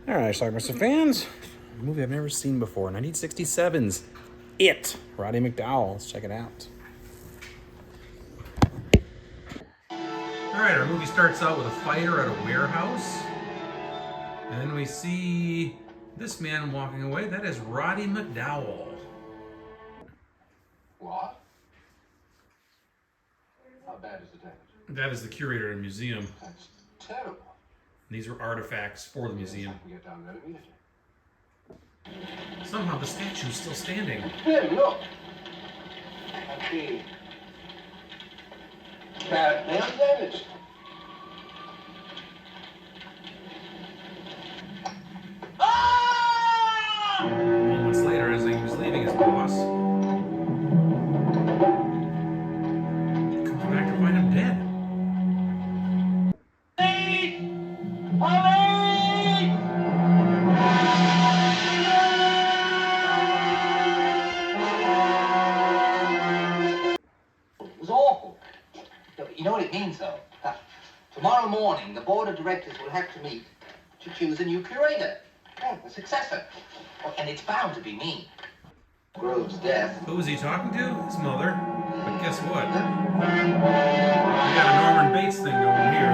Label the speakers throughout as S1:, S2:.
S1: All right, Schlockmeisters fans, a movie I've never seen before, 1967's It, Roddy McDowall. Let's check it out. All right, our movie starts out with a fire at a warehouse, and then we see this man walking away. That is Roddy McDowall.
S2: What? How bad is the damage?
S1: That is the curator of the museum.
S2: That's terrible.
S1: These were artifacts for the museum.
S2: We get down there immediately.
S1: Somehow the statue is still standing.
S2: Here, look. At the badly undamaged. Ah!
S1: Moments later, as he was leaving his boss, he comes back to find him dead.
S3: It was awful. You know what it means, though? Tomorrow morning, the board of directors will have to meet to choose a new curator, a successor. Oh, and it's bound to be me. Grove's death.
S1: Who was he talking to? His mother. But guess what? We got a Norman Bates thing going here.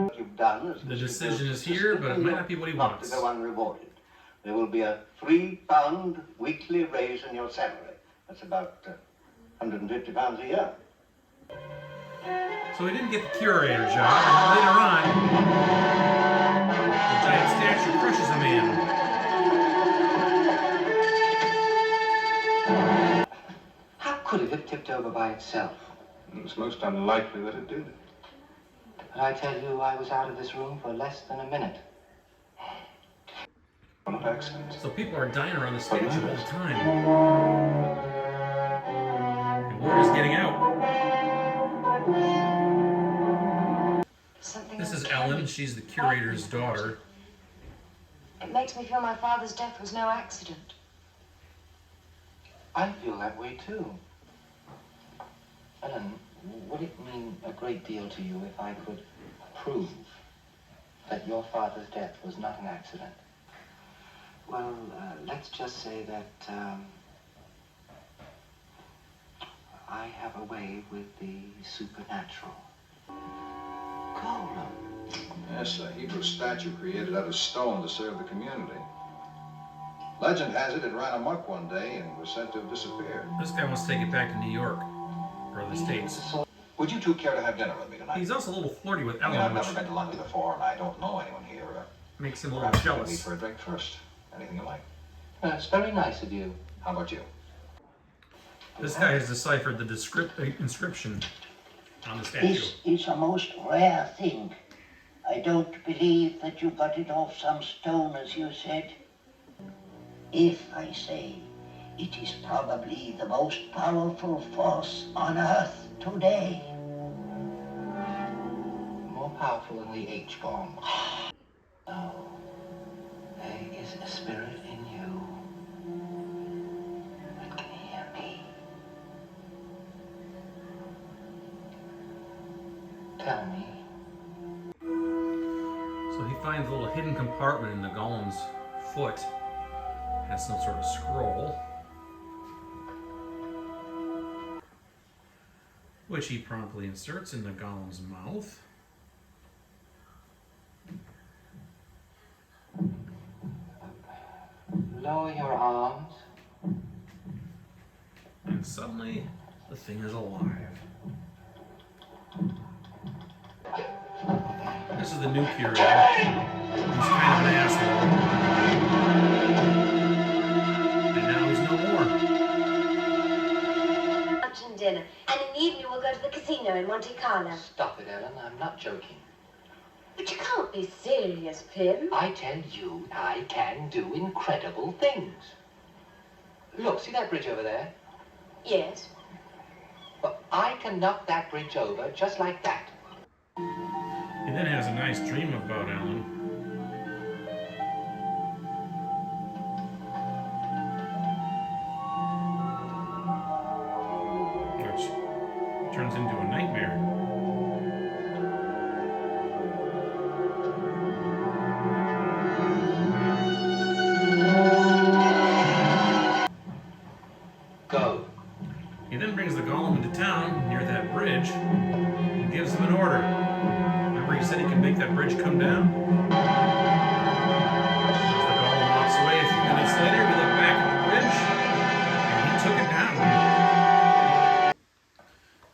S3: What you've done is
S1: The decision is here, but it might not be what he wants.
S3: To go unrewarded. There will be a £3 weekly raise in your salary. That's about £150 a year.
S1: So he didn't get the curator job, and then later on, the giant statue crushes a man.
S3: How could it have tipped over by itself?
S2: It's most unlikely that it did.
S3: But I tell you, I was out of this room for less than a minute.
S2: One of accident.
S1: So people are dying around the statue all the time. And word is getting out. This is Ellen. She's the curator's daughter.
S4: It makes me feel my father's death was no accident.
S3: I feel that way too. Ellen, would it mean a great deal to you if I could prove that your father's death was not an accident? Well, let's just say that I have a way with the supernatural. Golem.
S5: Yes, a Hebrew statue created out of stone to serve the community. Legend has it ran amok one day and was said to have disappeared.
S1: This guy wants to take it back to New York, or the States.
S5: Would you two care to have dinner with me tonight?
S1: He's also a little flirty with
S5: I mean,
S1: Ellen,
S5: I've
S1: which
S5: never been to London before, and I don't know anyone here.
S1: makes him a little
S5: Perhaps we'll meet
S1: jealous.
S5: for a drink first. Anything you like.
S3: It's very nice of you.
S5: How about you?
S1: This guy has deciphered the inscription on the statue.
S6: This is a most rare thing. I don't believe that you got it off some stone, as you said. If I say it is probably the most powerful force on Earth today.
S3: More powerful than the H-bomb. Oh, there is a spirit in you that can hear me. Tell me.
S1: So he finds a little hidden compartment in the golem's foot. Has some sort of scroll, which he promptly inserts in the golem's mouth.
S3: Lower your arms.
S1: And suddenly, the thing is alive. This is the new curator. He's kind of an asshole. And now he's no more.
S4: Lunch and dinner. And in the evening we'll go to the casino in Monte Carlo.
S3: Stop it, Ellen. I'm not joking.
S4: But you can't be serious, Pim.
S3: I tell you, I can do incredible things. Look, see that bridge over there?
S4: Yes.
S3: Well, I can knock that bridge over just like that.
S1: He then has a nice dream about Ellen. Which turns into a nightmare. down near that bridge and gives him an order. Remember he said he can make that bridge come down? As the golem walks away a few minutes later, we look back at the bridge, and he took it down.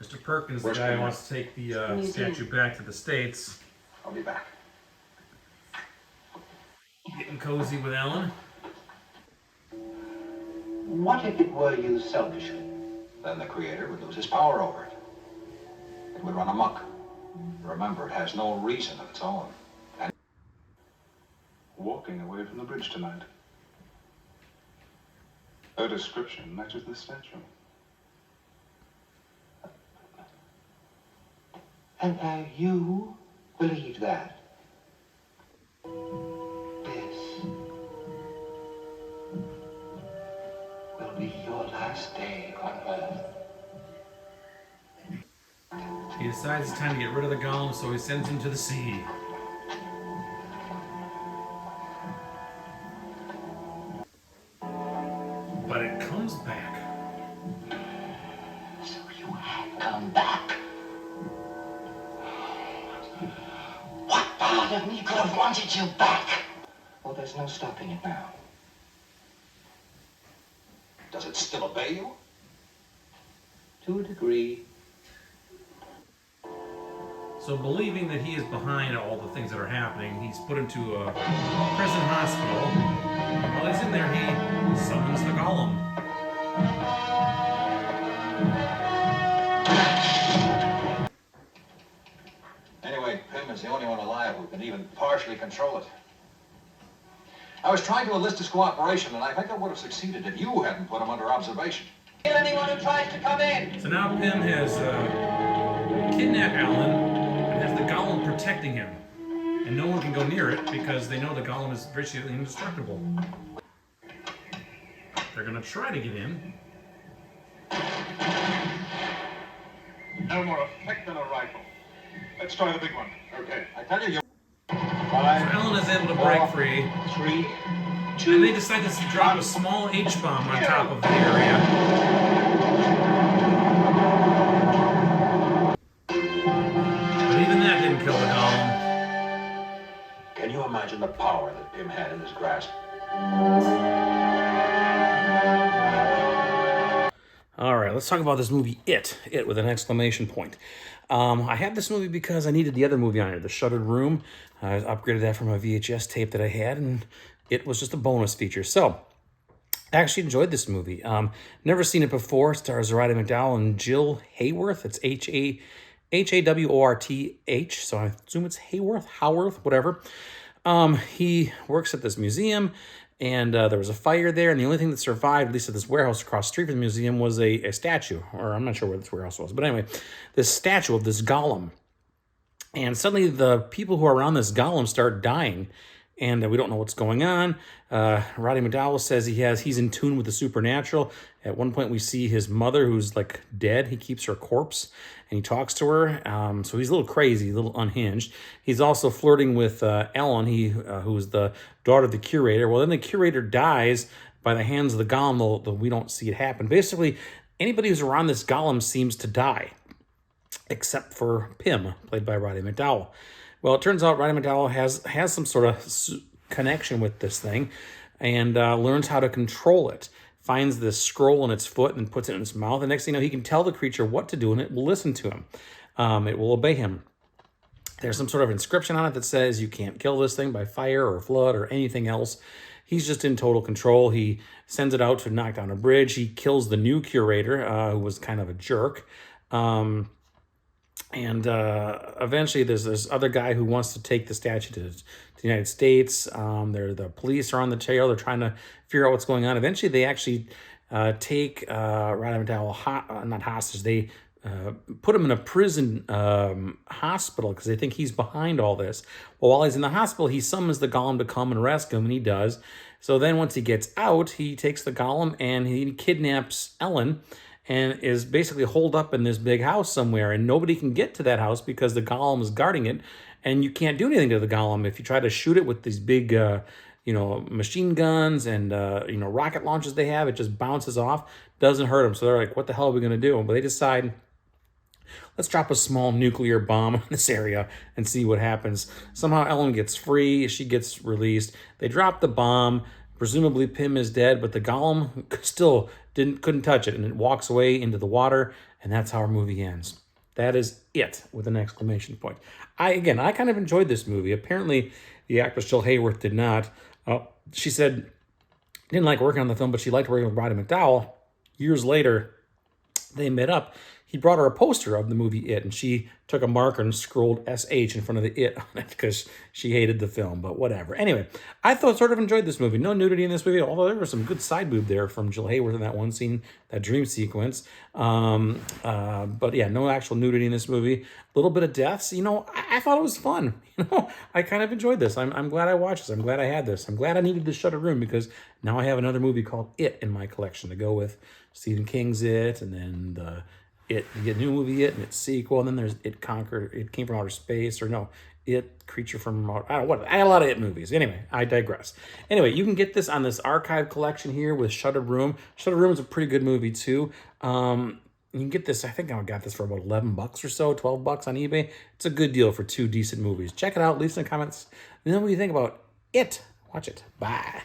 S1: Mr. Perkins, the guy who wants to take the statue back to the States.
S5: I'll be back.
S1: Getting cozy with Ellen.
S3: What if it were used selfishly?
S5: Then the Creator would lose his power over it. It would run amok. Remember, it has no reason of its own. And
S2: Walking away from the bridge tonight. Her description matches the statue.
S3: And now you believe that? This will be your last day on Earth.
S1: He decides it's time to get rid of the golem, so he sends him to the sea. But it comes back.
S3: So you have come back. What part of me could have wanted you back? Well, there's no stopping it now.
S5: does it still obey you?
S3: To a degree.
S1: So believing that he is behind all the things that are happening, he's put into a prison hospital. While he's in there, he summons the golem.
S5: Anyway, Pym is the only one alive who can even partially control it. I was trying to enlist his cooperation, and I think I would have succeeded if you hadn't put him under observation.
S3: Kill anyone who tries to come in.
S1: So now Pym has kidnapped Alan and has the golem protecting him. And no one can go near it because they know the golem is virtually indestructible. They're going to try to get in.
S2: No more effect than a rifle. Let's try the big one.
S5: Okay, I tell you,
S1: So Alan is able to break free.
S3: 3,
S1: And they decide to drop a small H-bomb on top of the area. But even that didn't kill the golem.
S5: can you imagine the power that Pym had in his grasp?
S1: All right, let's talk about this movie, It with an exclamation point. I had this movie because I needed the other movie on here, The Shuttered Room. I upgraded that from a VHS tape that I had, and it was just a bonus feature. So, I actually enjoyed this movie. Never seen it before. It stars Roddy McDowall and Jill Hayworth. It's Haworth, so I assume it's Haworth, whatever. He works at this museum, and there was a fire there, and the only thing that survived, at least at this warehouse across the street from the museum, was a statue, or I'm not sure where this warehouse was, but anyway, this statue of this golem. And suddenly the people who are around this golem start dying, and we don't know what's going on. Roddy McDowall says he's in tune with the supernatural. At one point we see his mother, who's like dead. He keeps her corpse, and he talks to her. So he's a little crazy, a little unhinged. He's also flirting with Ellen, who's the daughter of the curator. Well, then the curator dies by the hands of the golem, though we don't see it happen. Basically, anybody who's around this golem seems to die, except for Pym, played by Roddy McDowall. Well, it turns out Roddy McDowall has some sort of connection with this thing, and learns how to control it. Finds this scroll in its foot and puts it in its mouth. The next thing you know, he can tell the creature what to do, and it will listen to him. It will obey him. There's some sort of inscription on it that says you can't kill this thing by fire or flood or anything else. He's just in total control. He sends it out to knock down a bridge. He kills the new curator, who was kind of a jerk. And eventually there's this other guy who wants to take the statue to the United States. The police are on the tail. They're trying to figure out what's going on. Eventually they actually take Roddy McDowall not hostage. They put him in a prison hospital because they think he's behind all this. Well, while he's in the hospital, he summons the golem to come and rescue him, and he does. So then once he gets out, he takes the golem and he kidnaps Ellen, and is basically holed up in this big house somewhere, and nobody can get to that house because the golem is guarding it, and you can't do anything to the golem. If you try to shoot it with these big, machine guns and, rocket launchers they have, it just bounces off, doesn't hurt them. So they're like, what the hell are we going to do? But they decide let's drop a small nuclear bomb in this area and see what happens. Somehow Ellen gets free. She gets released. They drop the bomb. Presumably Pym is dead, but the golem still couldn't touch it, and it walks away into the water, and that's how our movie ends. That is it, with an exclamation point. I kind of enjoyed this movie. Apparently, the actress Jill Hayworth did not. She said didn't like working on the film, but she liked working with Roddy McDowall. Years later, they met up. He brought her a poster of the movie It, and she took a marker and scrolled SH in front of the It on it because she hated the film, but whatever. Anyway, I sort of enjoyed this movie. No nudity in this movie, although there was some good side boob there from Jill Hayworth in that one scene, that dream sequence. But yeah, no actual nudity in this movie. A little bit of deaths. I thought it was fun. I kind of enjoyed this. I'm glad I watched this. I'm glad I had this. I'm glad I needed to shut a room because now I have another movie called It in my collection to go with Stephen King's It, and then you get a new movie It and its sequel, and then there's It Came from Outer Space, or no, It Creature from Outer, I don't know what. I had a lot of It movies. Anyway, I digress. Anyway, you can get this on this archive collection here with Shuttered Room. Shuttered Room is a pretty good movie too. You can get this. I think I got this for about $11 or so, $12 on eBay. It's a good deal for two decent movies. Check it out. Leave some comments. Let me know what you think about It. Watch it. Bye.